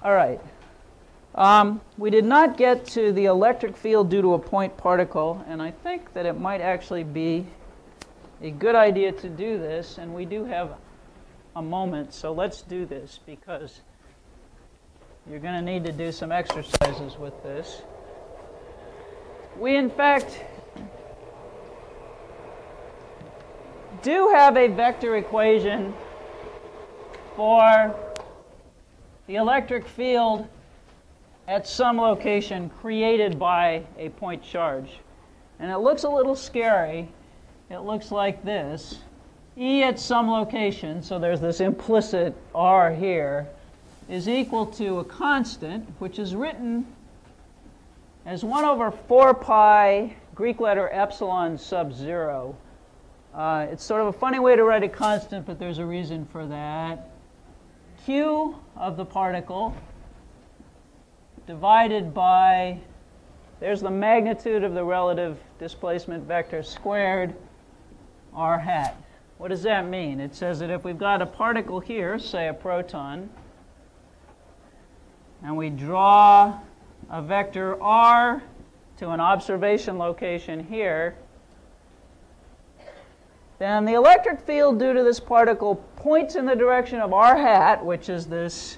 All right. We did not get to the electric field due to a point particle, and I think that it might actually be a good idea to do this, and we do have a moment, so let's do this because you're going to need to do some exercises with this. We, in fact, do have a vector equation for the electric field at some location created by a point charge. And it looks a little scary. It looks like this. E at some location, so there's this implicit R here, is equal to a constant, which is written as 1 over 4 pi Greek letter epsilon sub 0. It's sort of a funny way to write a constant, but there's a reason for that. Q of the particle divided by, there's the magnitude of the relative displacement vector squared, r hat. What does that mean? It says that if we've got a particle here, say a proton, and we draw a vector r to an observation location here, then the electric field due to this particle points in the direction of r hat, which is this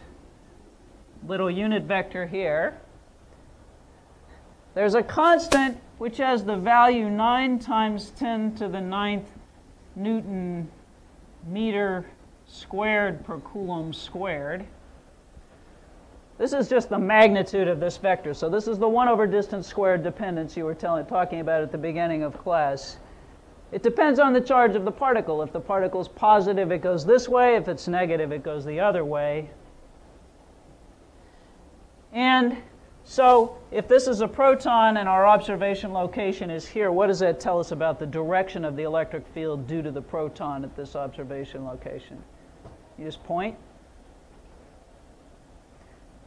little unit vector here. There's a constant which has the value 9 times 10 to the 9th Newton meter squared per Coulomb squared. This is just the magnitude of this vector. So this is the 1 over distance squared dependence you were talking about at the beginning of class. It depends on the charge of the particle. If the particle is positive, it goes this way. If it's negative, it goes the other way. And so if this is a proton and our observation location is here, what does that tell us about the direction of the electric field due to the proton at this observation location? You just point.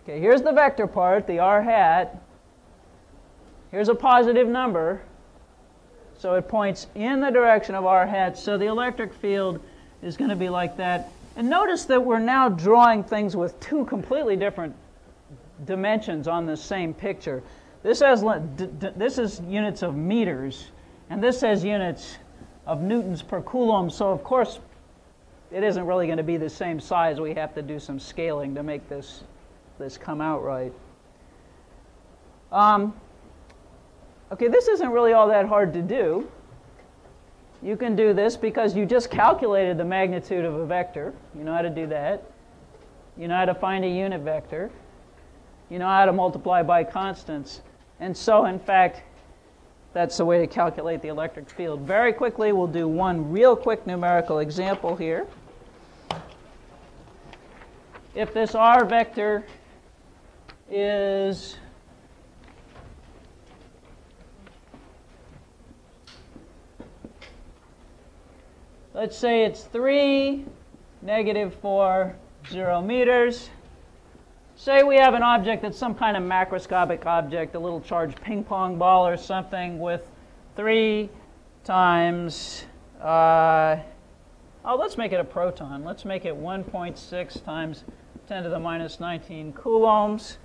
Okay, here's the vector part, the r hat. Here's a positive number. So it points in the direction of r hat. So the electric field is going to be like that. And notice that we're now drawing things with two completely different dimensions on the same picture. This is units of meters, and this has units of newtons per coulomb. So of course, it isn't really going to be the same size. We have to do some scaling to make this come out right. Okay, this isn't really all that hard to do. You can do this because you just calculated the magnitude of a vector. You know how to do that. You know how to find a unit vector. You know how to multiply by constants. And so, in fact, that's the way to calculate the electric field. Very quickly, we'll do one real quick numerical example here. If this r vector is let's say it's 3, -4, 0 meters. Say we have an object that's some kind of macroscopic object, a little charged ping pong ball or something with 3 times, let's make it a proton. Let's make it 1.6 times 10 to the minus 19 coulombs.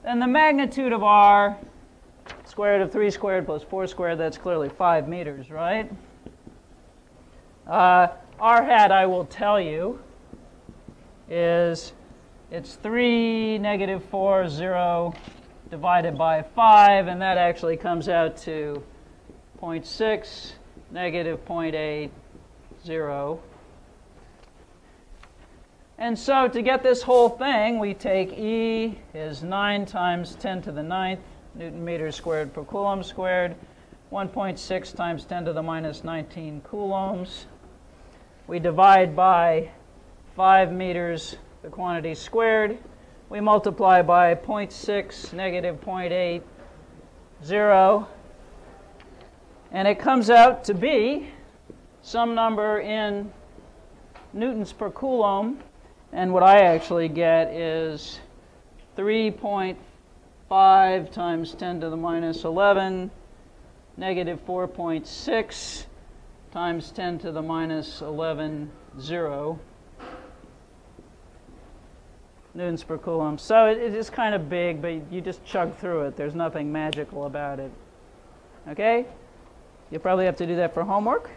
Then the magnitude of r, square root of 3 squared plus 4 squared, that's clearly 5 meters, right? R hat, I will tell you, is it's 3, -4, 0 divided by 5, and that actually comes out to 0.6, -0.8, 0. And so to get this whole thing, we take E is 9 times 10 to the 9th Newton meters squared per Coulomb squared, 1.6 times 10 to the minus 19 coulombs. We divide by 5 meters, the quantity squared. We multiply by 0.6, -0.8, 0. And it comes out to be some number in newtons per coulomb. And what I actually get is 3.5 times 10 to the minus 11, -4.6 times 10 to the minus 11, 0. newtons per coulomb. So it is kind of big, but you just chug through it. There's nothing magical about it. Okay? You'll probably have to do that for homework.